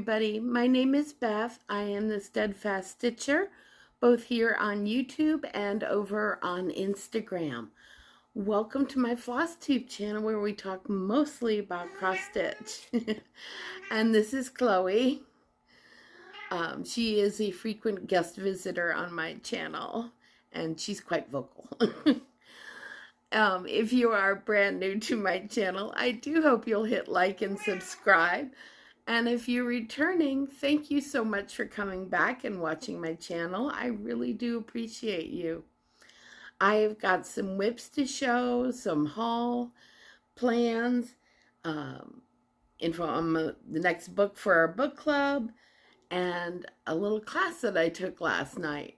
everybody. My name is Beth. I am the Steadfast Stitcher, both here on YouTube and over on Instagram. Welcome to my Flosstube channel where we talk mostly about cross stitch. And this is Chloe. She is a frequent guest visitor on my channel and she's quite vocal. If you are brand new to my channel, I do hope you'll hit like and subscribe. And if you're returning, thank you so much for coming back and watching my channel. I really do appreciate you. I've got some whips to show, some haul plans, info on the next book for our book club, and a little class that I took last night.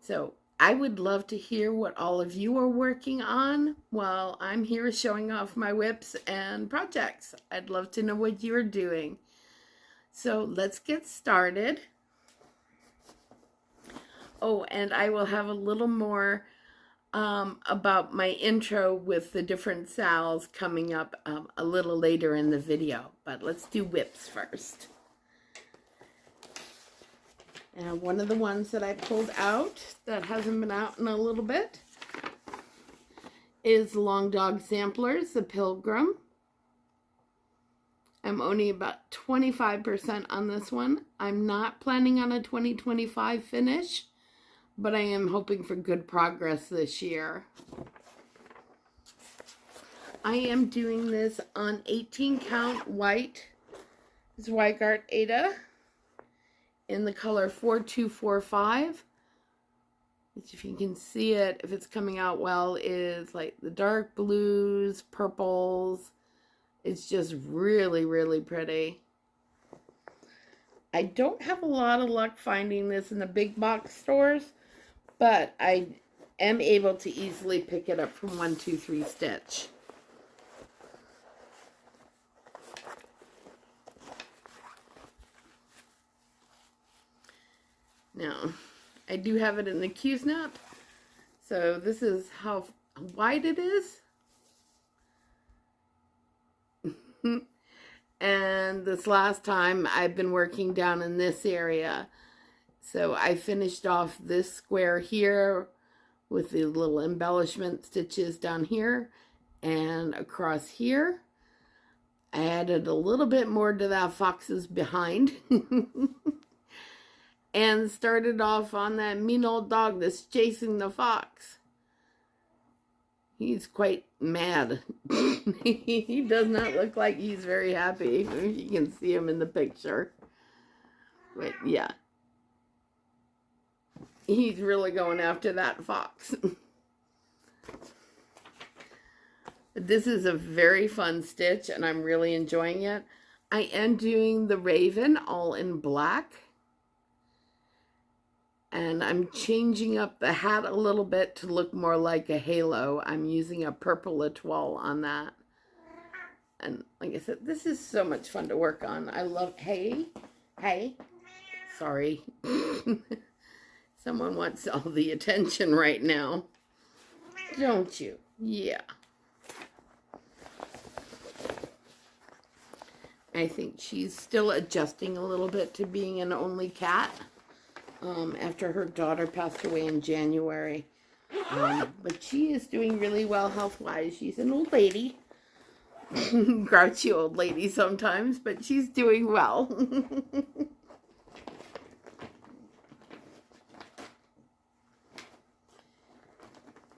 So I would love to hear what all of you are working on while I'm here showing off my whips and projects. I'd love to know what you're doing. So let's get started. Oh, and I will have a little more about my intro with the different SALs coming up a little later in the video. But let's do whips first. And one of the ones that I pulled out that hasn't been out in a little bit is Long Dog Samplers, the Pilgrim. I'm only about 25% on this one. I'm not planning on a 2025 finish, but I am hoping for good progress this year. I am doing this on 18 count white Zweigart Ada in the color 4245, which, if you can see it, if it's coming out well, is like the dark blues, purples. It's just really, really pretty. I don't have a lot of luck finding this in the big box stores, but I am able to easily pick it up from 1-2-3 Stitch. Now, I do have it in the Q-snap, so this is how wide it is. And this last time I've been working down in this area. So I finished off this square here with the little embellishment stitches down here and across here. I added a little bit more to that fox's behind. And started off on that mean old dog that's chasing the fox. He's quite mad. He does not look like he's very happy. You can see him in the picture. But yeah. He's really going after that fox. This is a very fun stitch and I'm really enjoying it. I am doing the raven all in black. And I'm changing up the hat a little bit to look more like a halo. I'm using a purple étoile on that. And like I said, this is so much fun to work on. I love, hey, sorry. Someone wants all the attention right now. Don't you? Yeah. I think she's still adjusting a little bit to being an only cat. After her daughter passed away in January. But she is doing really well health-wise. She's an old lady. Grouchy old lady sometimes, but she's doing well.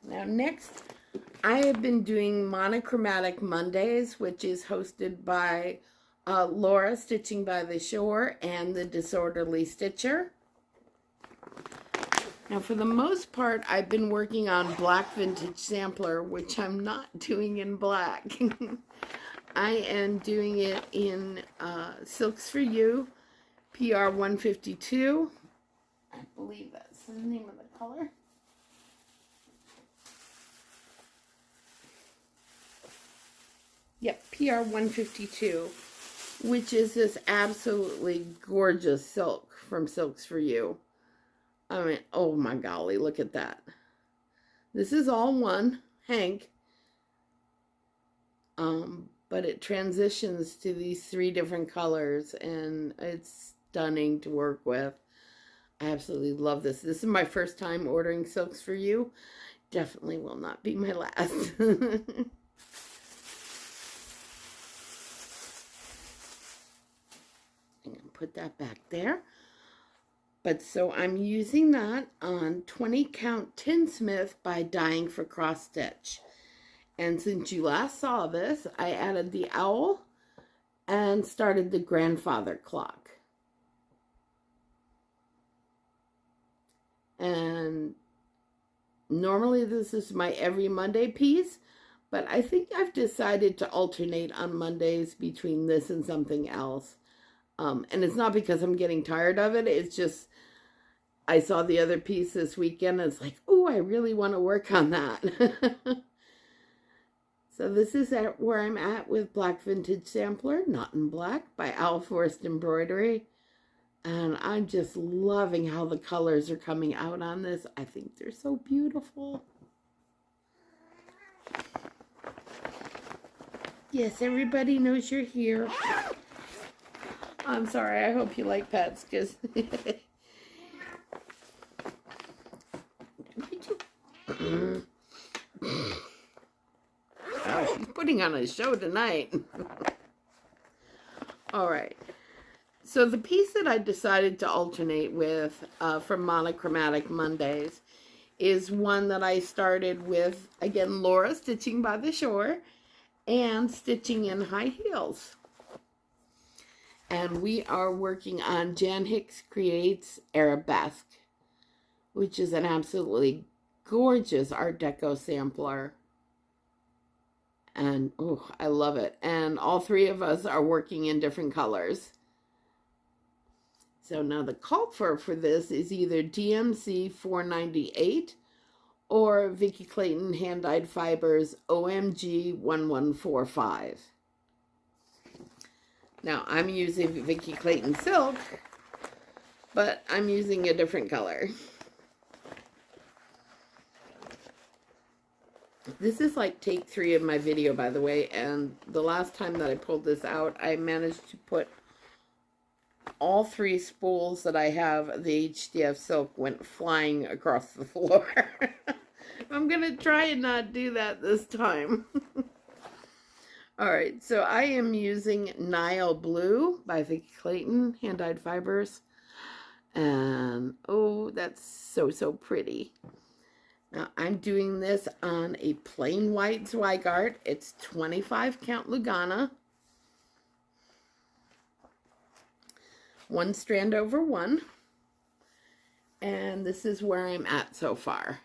Now next, I have been doing Monochromatic Mondays, which is hosted by Laura, Stitching by the Shore, and the Disorderly Stitcher. Now, for the most part, I've been working on Black Vintage Sampler, which I'm not doing in black. I am doing it in Silks for You, PR 152. I believe that's the name of the color. Yep, PR 152, which is this absolutely gorgeous silk from Silks for You. I mean, oh my golly, look at that. This is all one hank. but it transitions to these 3 different colors, and it's stunning to work with. I absolutely love this. This is my first time ordering silks for you. Definitely will not be my last. I'm going to put that back there. But so I'm using that on 20 count tinsmith by dyeing for cross stitch. And since you last saw this, I added the owl and started the grandfather clock. And normally this is my every Monday piece, but I think I've decided to alternate on Mondays between this and something else. And it's not because I'm getting tired of it. It's just I saw the other piece this weekend and it's like, oh, I really want to work on that. So this is where I'm at with Black Vintage Sampler, Not in Black by Owl Forest Embroidery. And I'm just loving how the colors are coming out on this. I think they're so beautiful. Yes, everybody knows you're here. I'm sorry, I hope you like pets, because oh, she's putting on a show tonight. All right. So the piece that I decided to alternate with from Monochromatic Mondays is one that I started with, again, Laura Stitching by the Shore and Stitching in High Heels. And we are working on Jan Hicks Creates Arabesque, which is an absolutely gorgeous Art Deco sampler. And, oh, I love it. And all 3 of us are working in different colors. So now the call for this is either DMC 498 or Vicki Clayton Hand-Dyed Fibers OMG 1145. Now I'm using Vicki Clayton Silk, but I'm using a different color. This is like take 3 of my video, by the way, and the last time that I pulled this out, I managed to put all 3 spools that I have of the HDF silk went flying across the floor. I'm going to try and not do that this time. Alright, so I am using Nile Blue by Vicki Clayton, Hand-Dyed Fibers. And, oh, that's so, so pretty. Now, I'm doing this on a plain white Zweigart. It's 25 count Lugana. 1 strand over 1. And this is where I'm at so far.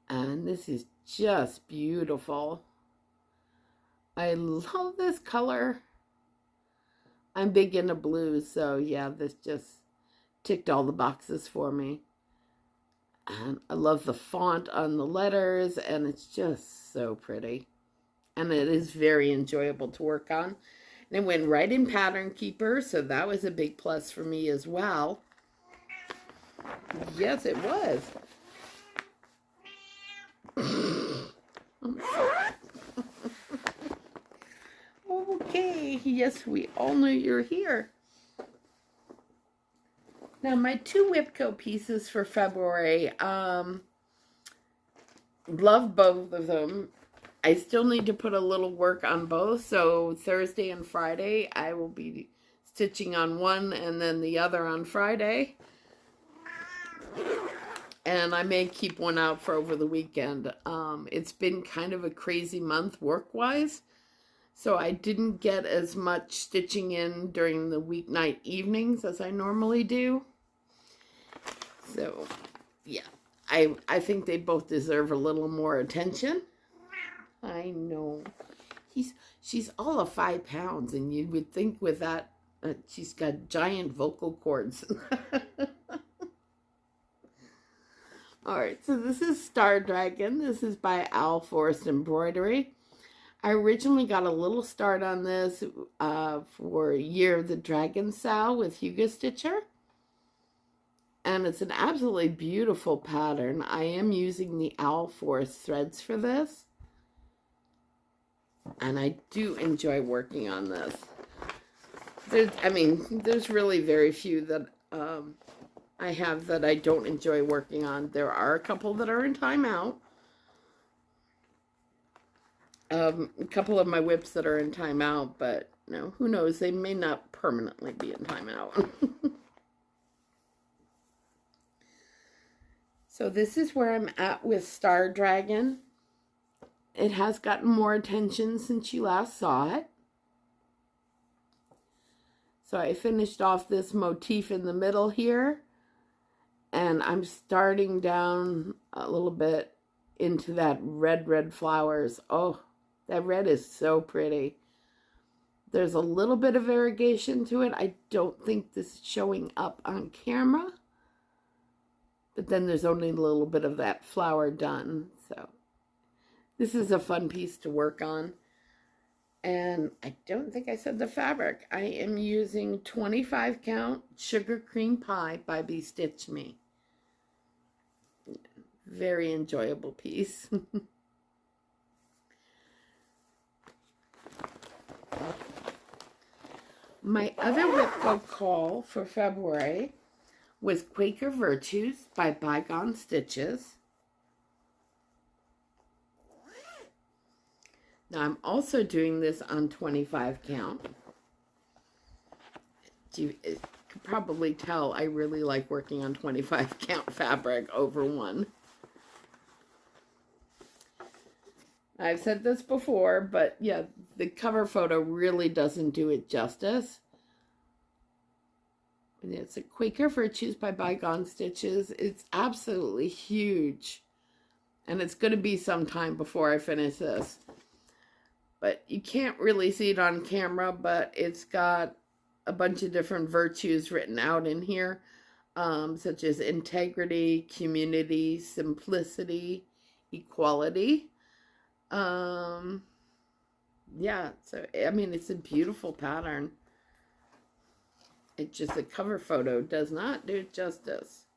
And this is just beautiful. I love this color. I'm big into blues, so yeah, this just ticked all the boxes for me. And I love the font on the letters, and it's just so pretty. And it is very enjoyable to work on. And it went right in Pattern Keeper, so that was a big plus for me as well. Yes, it was. Okay, yes, we all know you're here. Now, my 2 WIPGO pieces for February, love both of them. I still need to put a little work on both, so Thursday and Friday I will be stitching on one and then the other on Friday. And I may keep one out for over the weekend. It's been kind of a crazy month work-wise, so I didn't get as much stitching in during the weeknight evenings as I normally do. So, yeah, I think they both deserve a little more attention. I know. She's all of 5 pounds, and you would think with that, she's got giant vocal cords. Alright, so this is Star Dragon. This is by Owl Forest Embroidery. I originally got a little start on this for Year of the Dragon SAL with Hugo Stitcher. And it's an absolutely beautiful pattern. I am using the Owl Forest threads for this. And I do enjoy working on this. There's really very few that I have that I don't enjoy working on. There are a couple that are in timeout. A couple of my whips that are in timeout, but no, who knows? They may not permanently be in timeout. So this is where I'm at with Star Dragon. It has gotten more attention since you last saw it. So I finished off this motif in the middle here, and I'm starting down a little bit into that red flowers. Oh, that red is so pretty. There's a little bit of variegation to it. I don't think this is showing up on camera, but then there's only a little bit of that flower done. So this is a fun piece to work on. And I don't think I said the fabric. I am using 25 count Sugar Cream Pie by Be Stitch Me. Very enjoyable piece. My other WIPGO call for February was Quaker Virtues by Bygone Stitches. Now I'm also doing this on 25 count. You could probably tell I really like working on 25 count fabric over one. I've said this before, but yeah, the cover photo really doesn't do it justice. And it's a Quaker Virtues by Bygone Stitches. It's absolutely huge. And it's going to be some time before I finish this. But you can't really see it on camera, but it's got a bunch of different virtues written out in here, such as integrity, community, simplicity, equality. Yeah, so, I mean, it's a beautiful pattern. It just, the cover photo does not do it justice.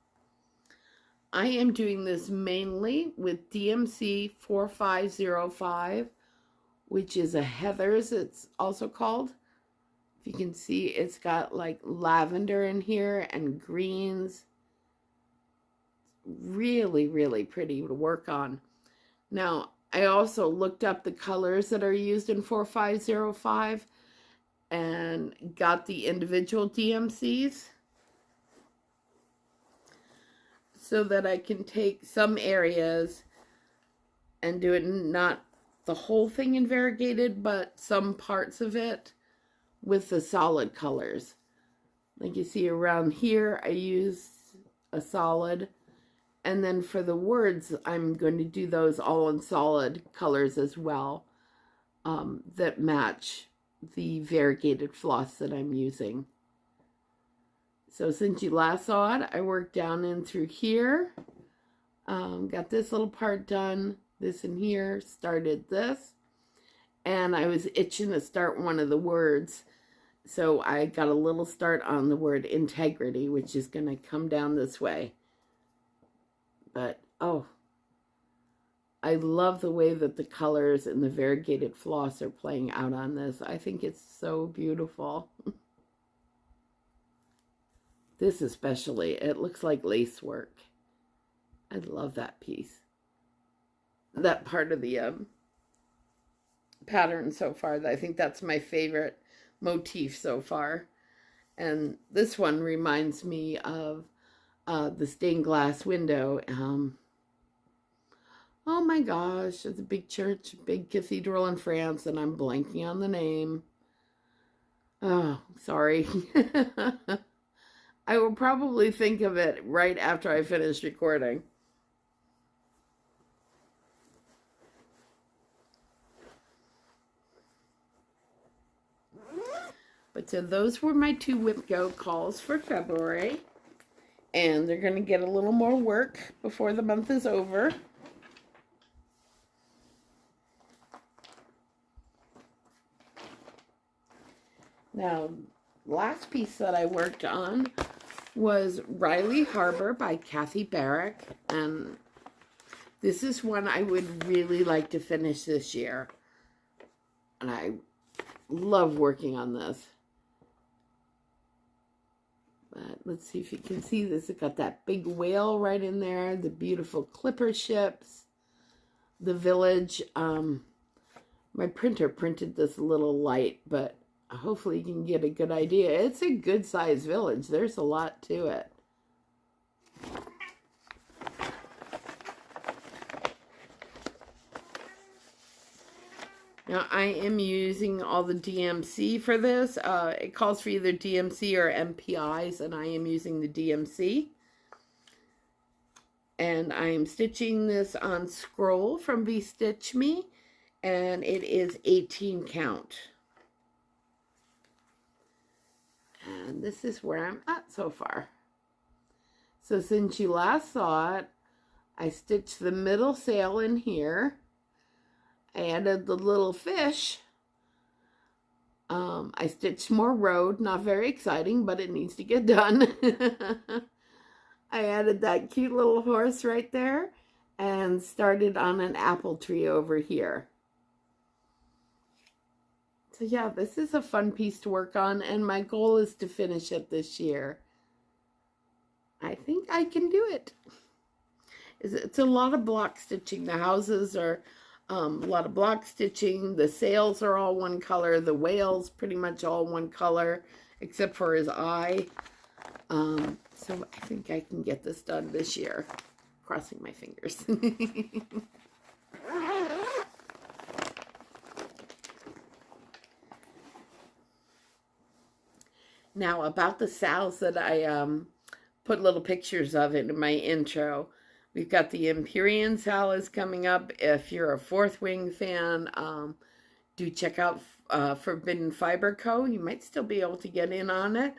I am doing this mainly with DMC 4505, which is a Heather's, it's also called. If you can see, it's got like lavender in here and greens. Really, really pretty to work on. Now, I also looked up the colors that are used in 4505 and got the individual DMCs so that I can take some areas and do it not the whole thing in variegated, but some parts of it with the solid colors. Like you see around here, I use a solid. And then for the words, I'm going to do those all in solid colors as well, that match the variegated floss that I'm using. So since you last saw it, I worked down in through here, got this little part done, this in here, started this, and I was itching to start one of the words. So I got a little start on the word integrity, which is going to come down this way. But, oh, I love the way that the colors and the variegated floss are playing out on this. I think it's so beautiful. This especially, it looks like lace work. I love that piece. That part of the pattern so far. I think that's my favorite motif so far. And this one reminds me of the stained glass window. Oh my gosh, it's a big church, big cathedral in France, and I'm blanking on the name. Oh, sorry. I will probably think of it right after I finish recording. But so those were my two WIPGO calls for February. And they're going to get a little more work before the month is over. Now, last piece that I worked on was Riley Harbor by Kathy Barrick. And this is one I would really like to finish this year. And I love working on this. But let's see if you can see this. It's got that big whale right in there, the beautiful clipper ships, the village. My printer printed this a little light, but hopefully you can get a good idea. It's a good sized village. There's a lot to it. Now, I am using all the DMC for this. It calls for either DMC or MPIs, and I am using the DMC. And I am stitching this on Scroll from Stitch Me, and it is 18 count. And this is where I'm at so far. So since you last saw it, I stitched the middle sail in here. I added the little fish. I stitched more road, not very exciting, but it needs to get done. I added that cute little horse right there and started on an apple tree over here. So yeah, this is a fun piece to work on, and my goal is to finish it this year. I think I can do it. It's a lot of block stitching. The houses are a lot of block stitching. The sails are all one color. The whale's pretty much all one color, except for his eye. So I think I can get this done this year. Crossing my fingers. Now, about the SALs that I put little pictures of in my intro. We've got the Empyrean SAL is coming up. If you're a Fourth Wing fan, do check out Forbidden Fiber Co. You might still be able to get in on it.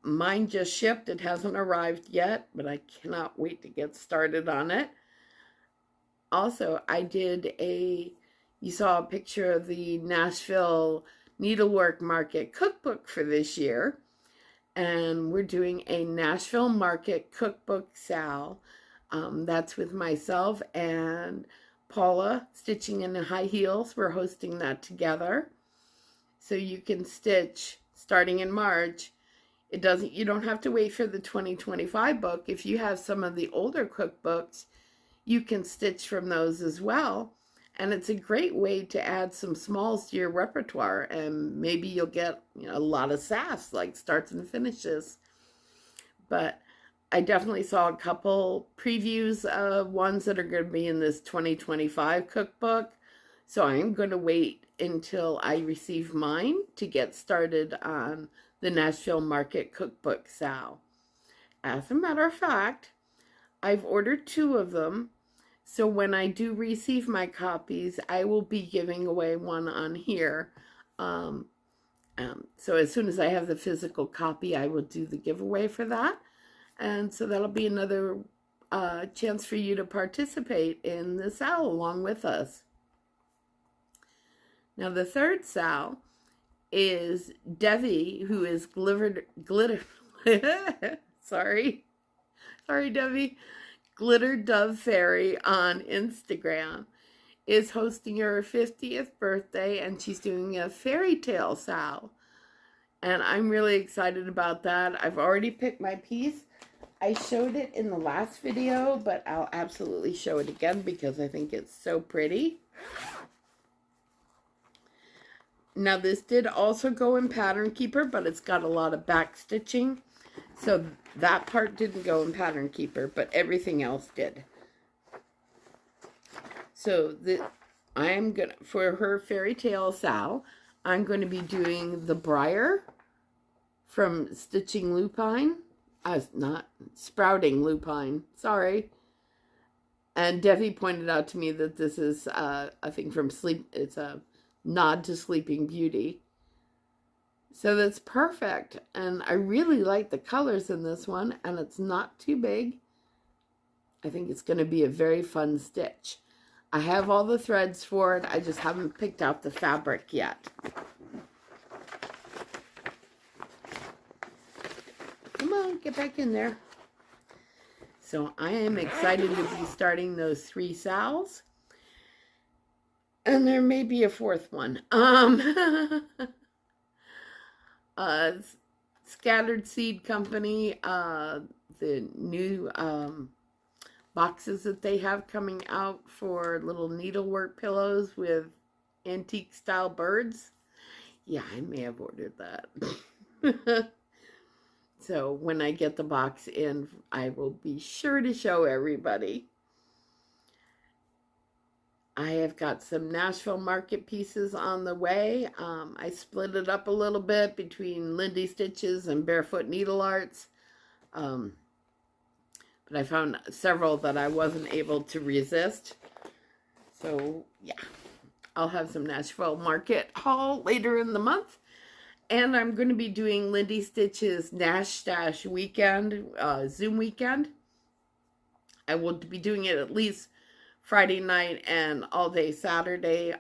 Mine just shipped. It hasn't arrived yet, but I cannot wait to get started on it. Also, I did you saw a picture of the Nashville Needlework Market Cookbook for this year. And we're doing a Nashville Market Cookbook SAL. That's with myself and Paula, Stitching in High Heels. We're hosting that together. So you can stitch starting in March. You don't have to wait for the 2025 book. If you have some of the older cookbooks, you can stitch from those as well. And it's a great way to add some smalls to your repertoire, and maybe you'll get a lot of sass, like starts and finishes. But I definitely saw a couple previews of ones that are going to be in this 2025 cookbook. So I'm going to wait until I receive mine to get started on the Nashville Market Cookbook SAL. As a matter of fact, I've ordered 2 of them. So when I do receive my copies, I will be giving away one on here. So as soon as I have the physical copy, I will do the giveaway for that. And so that'll be another chance for you to participate in the SAL along with us. Now the third SAL is Debbie, who is glitter sorry Debbie, Glitter Dove Fairy on Instagram, is hosting her 50th birthday, and she's doing a fairy tale SAL. And I'm really excited about that. I've already picked my piece. I showed it in the last video, but I'll absolutely show it again because I think it's so pretty. Now this did also go in Pattern Keeper, but it's got a lot of back stitching. So that part didn't go in Pattern Keeper, but everything else did. So I am gonna, for her fairy tale SAL, I'm going to be doing the Briar from Stitching Lupine. Not Sprouting Lupine, sorry. And Debbie pointed out to me that this is, I think from it's a nod to Sleeping Beauty. So that's perfect. And I really like the colors in this one, and it's not too big. I think it's going to be a very fun stitch. I have all the threads for it. I just haven't picked out the fabric yet. Come on, get back in there. So I am excited to be starting those 3 SALs. And there may be a fourth one. uh, Scattered Seed Company, the new boxes that they have coming out for little needlework pillows with antique style birds. Yeah, I may have ordered that. So when I get the box in, I will be sure to show everybody. I have got some Nashville market pieces on the way. I split it up a little bit between Lindy Stitches and Barefoot Needle Arts. But I found several that I wasn't able to resist. So yeah, I'll have some Nashville market haul later in the month. And I'm going to be doing Lindy Stitch's Nash Stash weekend, Zoom weekend. I will be doing it at least Friday night and all day Saturday.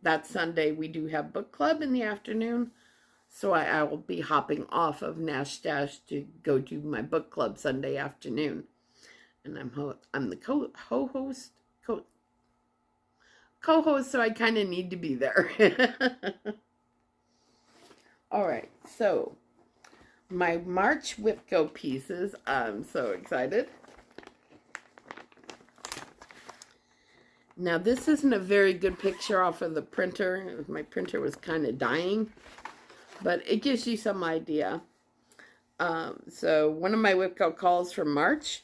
That Sunday we do have book club in the afternoon. So I will be hopping off of Nash Stash to go do my book club Sunday afternoon. And I'm the co-host, so I kind of need to be there. All right, so my March WIPGO pieces, I'm so excited. Now, this isn't a very good picture off of the printer. My printer was kind of dying, but it gives you some idea. So one of my WIPGO calls for March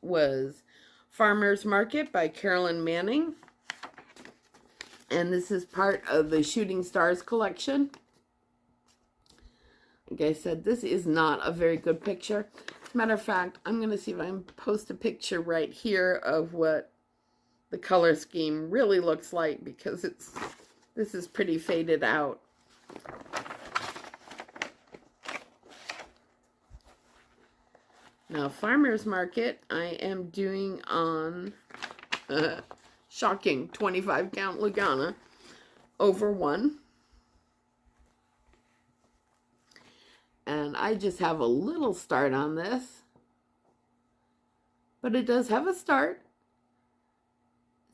was Farmer's Market by Carolyn Manning. And this is part of the Shooting Stars collection. Like I said, this is not a very good picture. As a matter of fact, I'm going to see if I can post a picture right here of what the color scheme really looks like, because this is pretty faded out. Now, Farmer's Market, I am doing on shocking 25 count Lugana over 1. And I just have a little start on this, but it does have a start.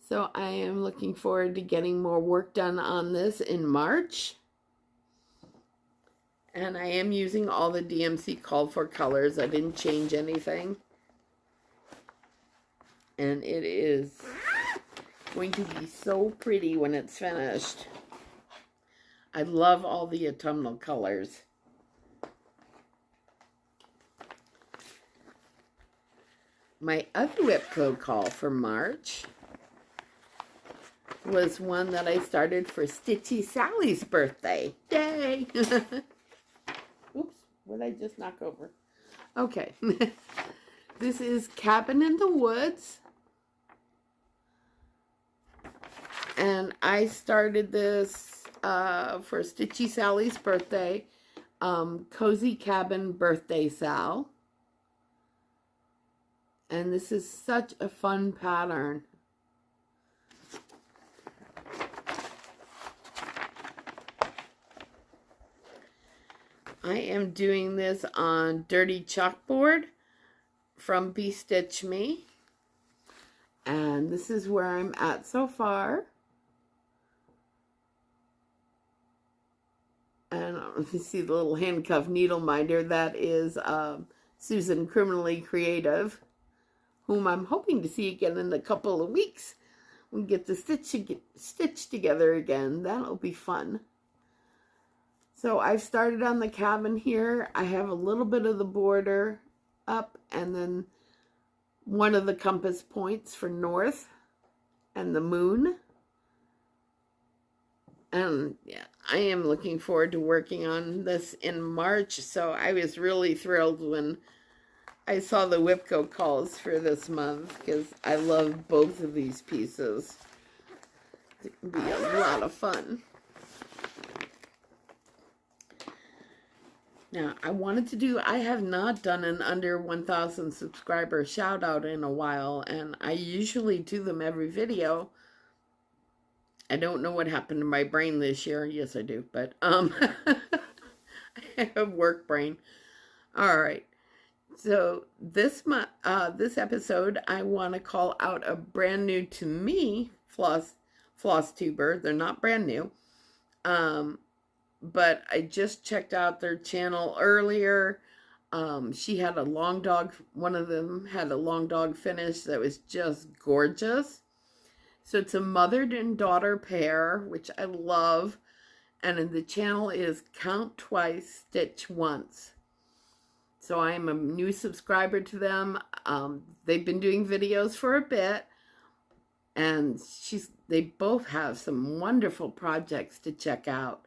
So I am looking forward to getting more work done on this in March. And I am using all the DMC called for colors. I didn't change anything. And it is going to be so pretty when it's finished. I love all the autumnal colors. My other WIPGO call for March was one that I started for Stitchy Sally's birthday. Yay! Oops, what did I just knock over? Okay. This is Cabin in the Woods. And I started this for Stitchy Sally's birthday. Cozy Cabin Birthday Sal. And this is such a fun pattern. I am doing this on dirty chalkboard from Be Stitch Me. And this is where I'm at so far. And you see the little handcuff needle minder. That is Susan Criminally Creative, whom I'm hoping to see again in a couple of weeks. We'll get the stitch together again. That'll be fun. So I've started on the cabin here. I have a little bit of the border up, and then one of the compass points for north, and the moon. And yeah, I am looking forward to working on this in March. So I was really thrilled when I saw the WIPGO calls for this month, because I love both of these pieces. It can be a lot of fun. Now, I have not done an under 1,000 subscriber shout out in a while, and I usually do them every video. I don't know what happened to my brain this year. Yes, I do, but I have work brain. All right. So this episode, I want to call out a brand new to me Flosstuber. They're not brand new, but I just checked out their channel earlier. She had a long dog. One of them had a long dog finish that was just gorgeous. So it's a mother and daughter pair, which I love. And the channel is Count Twice, Stitch Once. So I am a new subscriber to them. They've been doing videos for a bit, and they both have some wonderful projects to check out.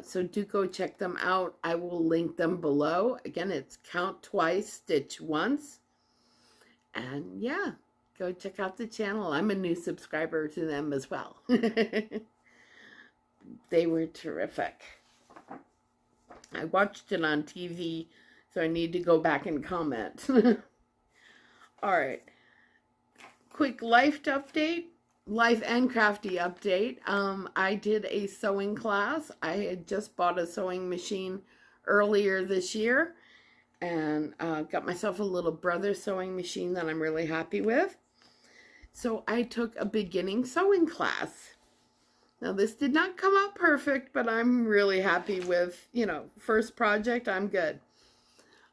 So do go check them out. I will link them below. Again, it's Count Twice, Stitch Once. And yeah, go check out the channel. I'm a new subscriber to them as well. They were terrific. I watched it on TV, so I need to go back and comment. All right. Quick life and crafty update. I did a sewing class. I had just bought a sewing machine earlier this year, and got myself a little brother sewing machine that I'm really happy with. So I took a beginning sewing class. Now, this did not come out perfect, but I'm really happy with, first project, I'm good.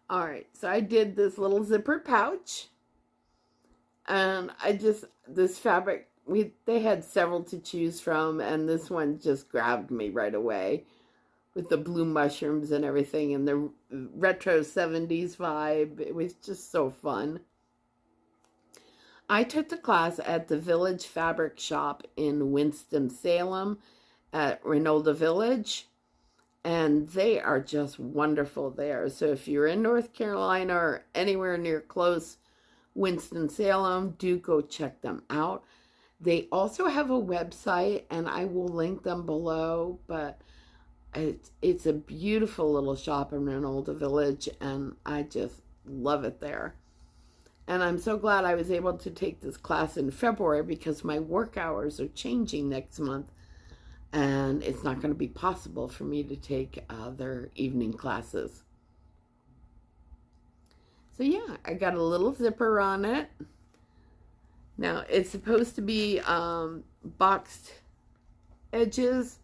All right, so I did this little zipper pouch, and this fabric, they had several to choose from, and this one just grabbed me right away with the blue mushrooms and everything, and the retro 70s vibe. It was just so fun. I took the class at the Village Fabric Shop in Winston-Salem at Reynolda Village, and they are just wonderful there. So if you're in North Carolina or anywhere near close Winston-Salem, do go check them out. They also have a website, and I will link them below, but it's a beautiful little shop in Reynolda Village, and I just love it there. And I'm so glad I was able to take this class in February, because my work hours are changing next month, and it's not going to be possible for me to take their evening classes. So yeah, I got a little zipper on it. Now, it's supposed to be boxed edges.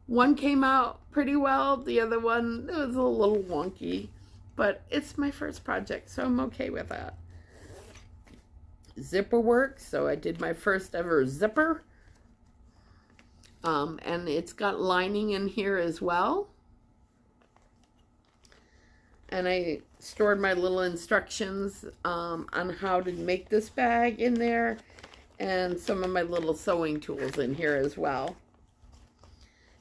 One came out pretty well. The other one, it was a little wonky, but it's my first project, so I'm okay with that. Zipper work, so I did my first ever zipper, and it's got lining in here as well, and I stored my little instructions on how to make this bag in there, and some of my little sewing tools in here as well.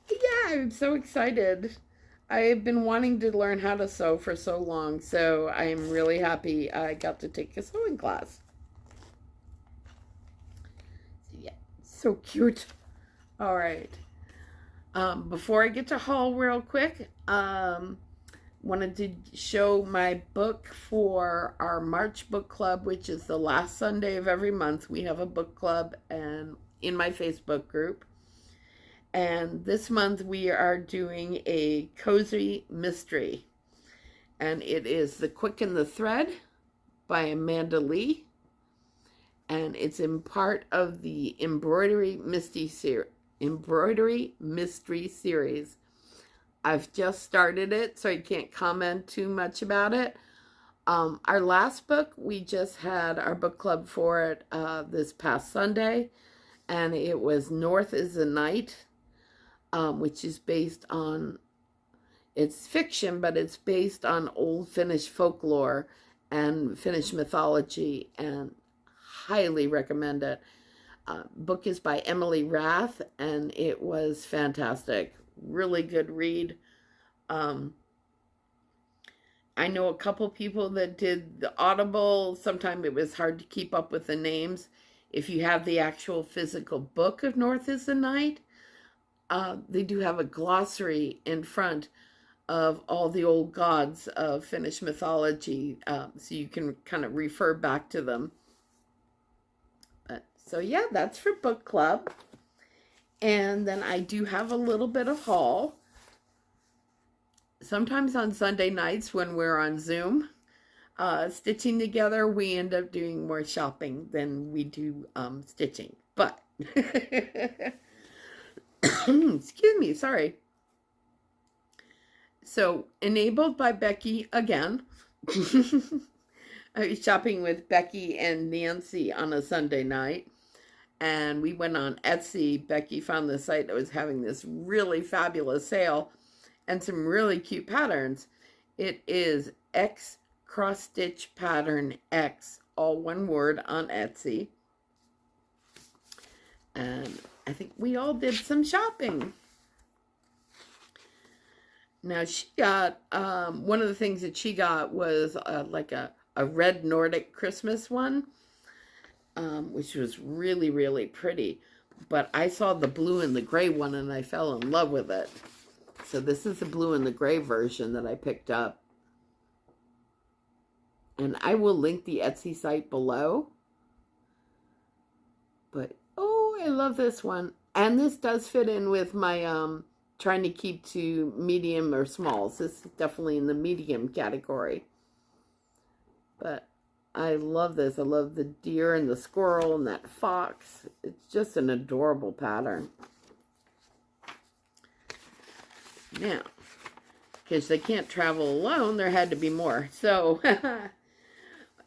But yeah, I'm so excited. I've been wanting to learn how to sew for so long, so I'm really happy I got to take a sewing class. So cute. All right. Before I get to haul real quick, wanted to show my book for our March book club, which is the last Sunday of every month. We have a book club and in my Facebook group. And this month we are doing a cozy mystery. And it is The Quick and the Thread by Amanda Lee. And it's in part of the Embroidery Mystery Series. I've just started it, so I can't comment too much about it. Our last book, we just had our book club for it this past Sunday, and it was North is the Night, which is based on, it's fiction, but it's based on old Finnish folklore and Finnish mythology, and highly recommend it. Book is by Emily Rath, and it was fantastic. Really good read. I know a couple people that did the Audible. Sometimes it was hard to keep up with the names. If you have the actual physical book of North is the Night, they do have a glossary in front of all the old gods of Finnish mythology, so you can kind of refer back to them. So yeah, that's for book club. And then I do have a little bit of haul. Sometimes on Sunday nights when we're on Zoom, stitching together, we end up doing more shopping than we do stitching. But, excuse me, sorry. So, enabled by Becky again. I was shopping with Becky and Nancy on a Sunday night. And we went on Etsy. Becky found the site that was having this really fabulous sale and some really cute patterns. It is X Cross Stitch Pattern X, all one word, on Etsy. And I think we all did some shopping. Now she got, one of the things that she got was like a red Nordic Christmas one, which was really, really pretty. But I saw the blue and the gray one and I fell in love with it. So this is the blue and the gray version that I picked up. And I will link the Etsy site below. But, oh, I love this one. And this does fit in with my trying to keep to medium or smalls. This is definitely in the medium category. But I love this. I love the deer and the squirrel and that fox. It's just an adorable pattern. Now, because they can't travel alone, there had to be more. So,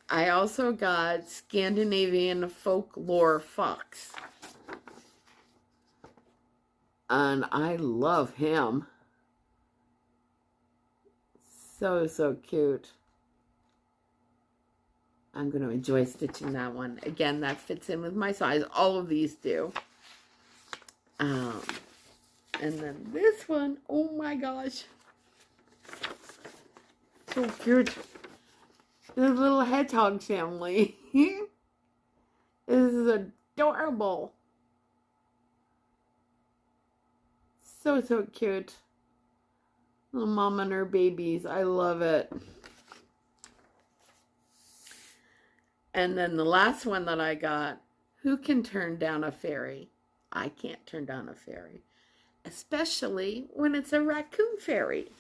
I also got Scandinavian Folklore Fox. And I love him. So, so cute. I'm going to enjoy stitching that one. Again, that fits in with my size. All of these do. And then this one, oh my gosh. So cute. The little hedgehog family. This is adorable. So, so cute. Little mom and her babies. I love it. And then the last one that I got, who can turn down a fairy? I can't turn down a fairy. Especially when it's a raccoon fairy.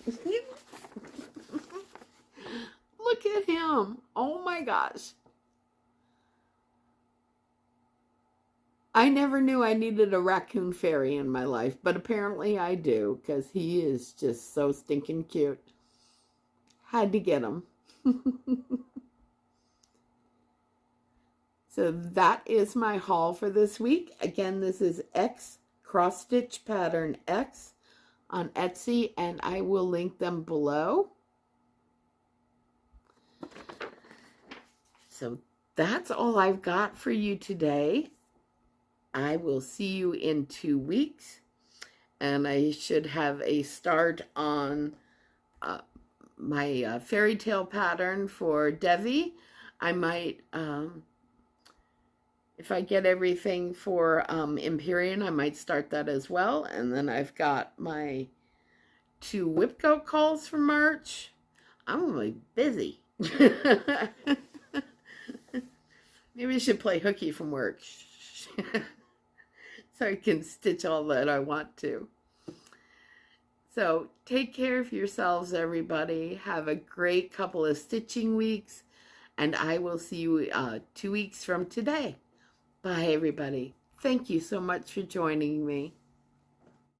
Look at him. Oh my gosh. I never knew I needed a raccoon fairy in my life, but apparently I do, because he is just so stinking cute. Had to get him. So that is my haul for this week. Again, this is X Cross Stitch Pattern X on Etsy, and I will link them below. So that's all I've got for you today. I will see you in 2 weeks, and I should have a start on my fairy tale pattern for Devi. I might, if I get everything for Empyrean, I might start that as well. And then I've got my 2 WIPGO calls for March. I'm really busy. Maybe I should play hooky from work. So I can stitch all that I want to. So take care of yourselves, everybody. Have a great couple of stitching weeks. And I will see you 2 weeks from today. Bye, everybody. Thank you so much for joining me.